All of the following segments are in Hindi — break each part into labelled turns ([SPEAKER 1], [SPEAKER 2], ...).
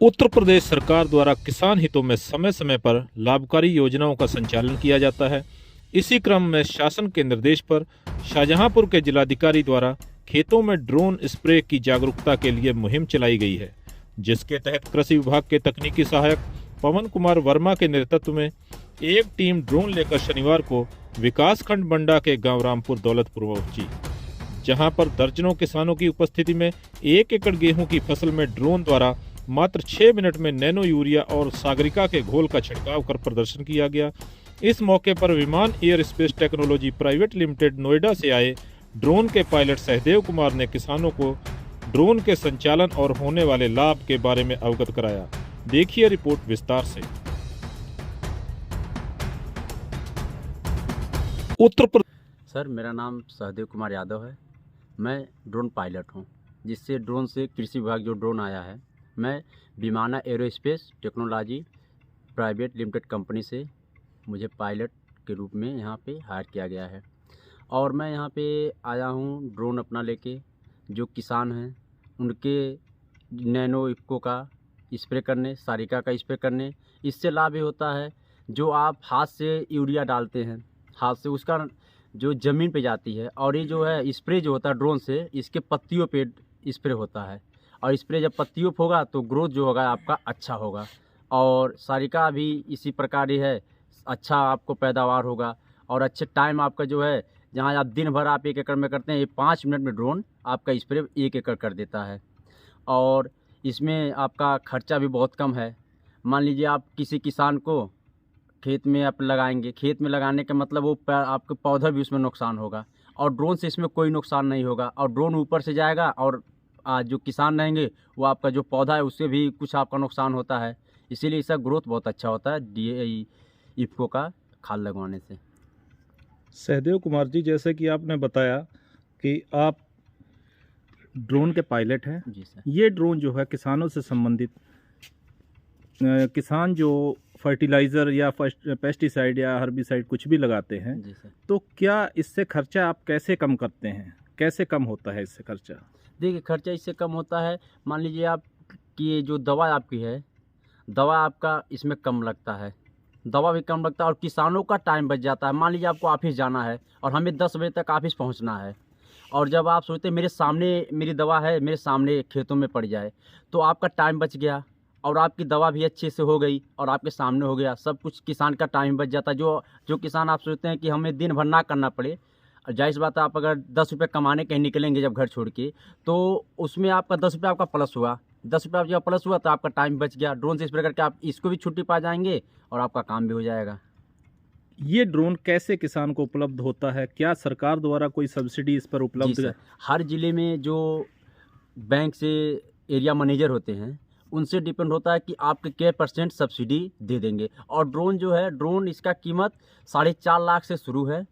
[SPEAKER 1] उत्तर प्रदेश सरकार द्वारा किसान हितों में समय समय पर लाभकारी योजनाओं का संचालन किया जाता है। इसी क्रम में शासन के निर्देश पर शाहजहांपुर के जिलाधिकारी द्वारा खेतों में ड्रोन स्प्रे की जागरूकता के लिए मुहिम चलाई गई है, जिसके तहत कृषि विभाग के तकनीकी सहायक पवन कुमार वर्मा के नेतृत्व में एक टीम ड्रोन लेकर शनिवार को विकासखंड बंडा के गांव रामपुर दौलतपुर पहुंची, जहां पर दर्जनों किसानों की उपस्थिति में 1 एकड़ गेहूं की फसल में ड्रोन द्वारा मात्र 6 मिनट में नैनो यूरिया और सागरिका के घोल का छिड़काव कर प्रदर्शन किया गया। इस मौके पर विमान air space technology private limited Noida से आए ड्रोन के पायलट सहदेव कुमार ने किसानों को ड्रोन के संचालन और होने वाले लाभ के बारे में अवगत कराया। देखिए रिपोर्ट विस्तार से। उत्तर प्रदेश।
[SPEAKER 2] सर, मेरा नाम सहदेव कुमार यादव है। मैं ड्रोन पायलट हूं, जिससे ड्रोन से कृषि विभाग जो ड्रोन आया है, मैं Vimana aerospace technology private limited company से मुझे पायलट के रूप में यहाँ पे हायर किया गया है। और मैं यहाँ पे आया हूँ ड्रोन अपना लेके, जो किसान हैं उनके नैनो इफ्को का स्प्रे करने, सारिका का स्प्रे करने। इससे लाभ ये होता है, जो आप हाथ से यूरिया डालते हैं, हाथ से उसका जो ज़मीन पे जाती है, और ये जो है स्प्रे जो होता है ड्रोन से, इसके पत्तियों पे स्प्रे होता है, और स्प्रे जब पत्तियों पे होगा तो ग्रोथ जो होगा आपका अच्छा होगा। और सारिका भी इसी प्रकार ही है, अच्छा आपको पैदावार होगा और अच्छे टाइम आपका जो है, जहाँ आप दिन भर आप 1 एकड़ में करते हैं, ये 5 मिनट में ड्रोन आपका स्प्रे 1 एकड़ कर देता है। और इसमें आपका खर्चा भी बहुत कम है। मान लीजिए आप किसी किसान को खेत में आप लगाएंगे, खेत में लगाने का मतलब वो आपके पौधा भी उसमें नुकसान होगा, और ड्रोन से इसमें कोई नुकसान नहीं होगा। और ड्रोन ऊपर से जाएगा और जो किसान रहेंगे वो आपका जो पौधा है उससे भी कुछ आपका नुकसान होता है। इसीलिए इसका ग्रोथ बहुत अच्छा होता है इफ्को का खाद लगवाने से।
[SPEAKER 1] सहदेव कुमार जी, जैसे कि आपने बताया कि आप ड्रोन के पायलट हैं।
[SPEAKER 2] जी सर।
[SPEAKER 1] ये ड्रोन जो है किसानों से संबंधित, किसान जो फर्टिलाइज़र या पेस्टिसाइड या हर्बिसाइड कुछ भी लगाते हैं,
[SPEAKER 2] जी सर।
[SPEAKER 1] तो क्या इससे खर्चा आप कैसे कम करते हैं? कैसे कम होता है इससे खर्चा?
[SPEAKER 2] देखिए, खर्चा इससे कम होता है। मान लीजिए आप कि ये जो दवा आपकी है, दवा आपका इसमें कम लगता है, दवा भी कम लगता है, और किसानों का टाइम बच जाता है। मान लीजिए आपको ऑफिस जाना है और हमें 10 बजे तक ऑफिस पहुंचना है, और जब आप सोचते हैं मेरे सामने मेरी दवा है, मेरे सामने खेतों में पड़ जाए, तो आपका टाइम बच गया और आपकी दवा भी अच्छे से हो गई और आपके सामने हो गया। सब कुछ किसान का टाइम बच जाता है। जो किसान आप सोचते हैं कि हमें दिन भर ना करना पड़े, जाहिर सी बात है, आप अगर 10 रुपये कमाने कहीं निकलेंगे जब घर छोड़ के, तो उसमें आपका 10 रुपये आपका प्लस हुआ। 10 रुपये जब प्लस हुआ तो आपका टाइम बच गया। ड्रोन से स्प्रे करके आप इसको भी छुट्टी पा जाएंगे और आपका काम भी हो जाएगा।
[SPEAKER 1] ये ड्रोन कैसे किसान को उपलब्ध होता है? क्या सरकार द्वारा कोई सब्सिडी इस पर
[SPEAKER 2] जी
[SPEAKER 1] उपलब्ध
[SPEAKER 2] सर,
[SPEAKER 1] है?
[SPEAKER 2] हर ज़िले में जो बैंक से एरिया मैनेजर होते हैं, उनसे डिपेंड होता है कि आपके क्या % सब्सिडी दे देंगे। और ड्रोन जो है, ड्रोन इसका कीमत 4.5 लाख से शुरू है,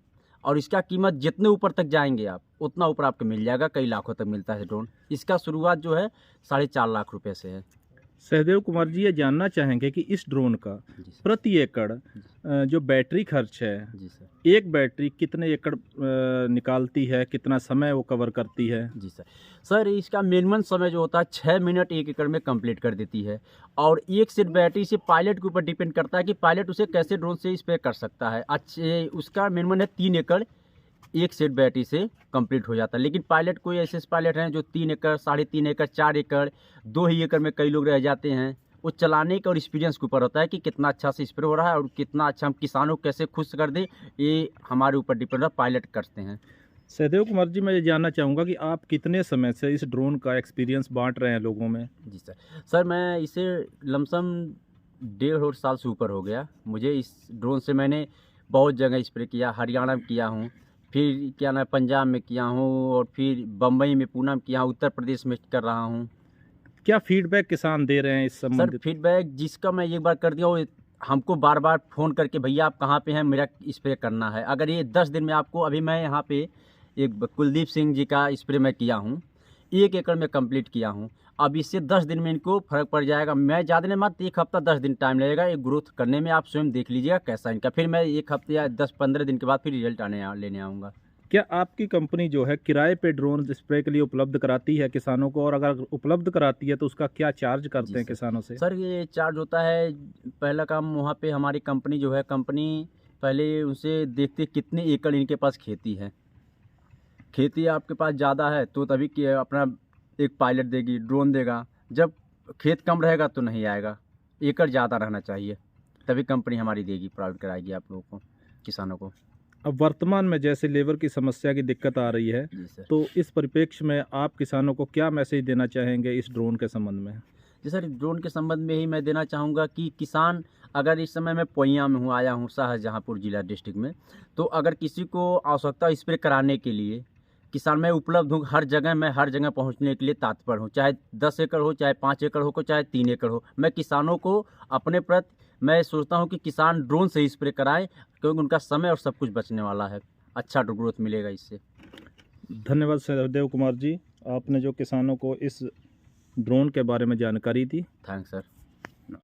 [SPEAKER 2] और इसका कीमत जितने ऊपर तक जाएंगे आप, उतना ऊपर आपको मिल जाएगा। कई लाखों तक मिलता है ड्रोन। इसका शुरुआत जो है 4.5 लाख रुपए से है।
[SPEAKER 1] सहदेव कुमार जी, ये जानना चाहेंगे कि इस ड्रोन का
[SPEAKER 2] जी सर।
[SPEAKER 1] प्रति एकड़ जो बैटरी खर्च है,
[SPEAKER 2] जी सर।
[SPEAKER 1] एक बैटरी कितने एकड़ निकालती है, कितना समय वो कवर करती है?
[SPEAKER 2] जी सर। सर, इसका मिनिमम समय जो होता है 6 मिनट 1 एकड़ में कंप्लीट कर देती है। और एक सेट बैटरी से पायलट के ऊपर डिपेंड करता है कि पायलट उसे कैसे ड्रोन से स्प्रे कर सकता है। अच्छे उसका मिनिमम है 3 एकड़, एक सेट बैटरी से कंप्लीट हो जाता है। लेकिन पायलट कोई ऐसे पायलट हैं जो 3 एकड़, 3.5 एकड़, 4 एकड़, 2 ही एकड़ में कई लोग रह जाते हैं। वो चलाने का और एक्सपीरियंस के ऊपर होता है कि कितना अच्छा से स्प्रे हो रहा है और कितना अच्छा हम किसानों को कैसे खुश कर दें, ये हमारे ऊपर डिपेंड है, पायलट करते हैं।
[SPEAKER 1] सहदेव कुमार जी, मैं ये जानना चाहूँगा कि आप कितने समय से इस ड्रोन का एक्सपीरियंस बांट रहे हैं लोगों में?
[SPEAKER 2] जी सर। सर, मैं इसे लमसम 1.5 साल से ऊपर हो गया। मुझे इस ड्रोन से मैंने बहुत जगह स्प्रे किया। हरियाणा में किया हूँ, फिर क्या ना पंजाब में किया हूँ, और फिर बम्बई में, पूना में किया हूँ, उत्तर प्रदेश में कर रहा हूँ।
[SPEAKER 1] क्या फीडबैक किसान दे रहे हैं इस
[SPEAKER 2] सर,
[SPEAKER 1] संबंधित?
[SPEAKER 2] फीडबैक जिसका मैं एक बार कर दिया, वो हमको बार बार फ़ोन करके, भैया आप कहाँ पे हैं, मेरा स्प्रे करना है। अगर ये 10 दिन में आपको, अभी मैं यहाँ पे एक कुलदीप सिंह जी का स्प्रे मैं किया हूँ, 1 एकड़ में कंप्लीट किया हूँ। अब इससे 10 दिन में इनको फ़र्क पड़ जाएगा। मैं ज़्यादा नहीं, मत 1 हफ्ता 10 दिन टाइम लगेगा ये ग्रोथ करने में। आप स्वयं देख लीजिएगा कैसा इनका। फिर मैं 1 हफ्ते या 10-15 दिन के बाद फिर रिजल्ट लेने आऊँगा।
[SPEAKER 1] क्या आपकी कंपनी जो है किराए पे ड्रोन स्प्रे के लिए उपलब्ध कराती है किसानों को, और अगर उपलब्ध कराती है तो उसका क्या चार्ज करते
[SPEAKER 2] जी
[SPEAKER 1] हैं
[SPEAKER 2] सर।
[SPEAKER 1] किसानों से?
[SPEAKER 2] सर ये चार्ज होता है, पहला काम वहाँ पे हमारी कंपनी जो है, कंपनी पहले उनसे देखते कितने एकड़ इनके पास खेती है। खेती आपके पास ज़्यादा है तो तभी कि अपना एक पायलट देगी, ड्रोन देगा। जब खेत कम रहेगा तो नहीं आएगा, एकड़ ज़्यादा रहना चाहिए, तभी कंपनी हमारी देगी, प्रोवाइड कराएगी आप लोगों को, किसानों को।
[SPEAKER 1] अब वर्तमान में जैसे लेबर की समस्या की दिक्कत आ रही है,
[SPEAKER 2] जी सर।
[SPEAKER 1] तो इस परिप्रेक्ष्य में आप किसानों को क्या मैसेज देना चाहेंगे इस ड्रोन के संबंध में?
[SPEAKER 2] जी सर, ड्रोन के संबंध में ही मैं देना चाहूँगा कि किसान, अगर इस समय मैं पूर्णिया में हूँ, आया हूँ शाहजहाँपुर जिला डिस्ट्रिक्ट में, तो अगर किसी को आवश्यकता हो स्प्रे कराने के लिए, किसान मैं उपलब्ध हूँ हर जगह, मैं हर जगह पहुँचने के लिए तत्पर हूँ, चाहे 10 एकड़ हो, चाहे 5 एकड़ हो, चाहे 3 एकड़ हो। मैं किसानों को अपने प्रति मैं सोचता हूँ कि किसान ड्रोन से ही स्प्रे कराएं, क्योंकि उनका समय और सब कुछ बचने वाला है, अच्छा ग्रोथ मिलेगा इससे।
[SPEAKER 1] धन्यवाद सहदेव कुमार जी, आपने जो किसानों को इस ड्रोन के बारे में जानकारी दी।
[SPEAKER 2] Thanks sir.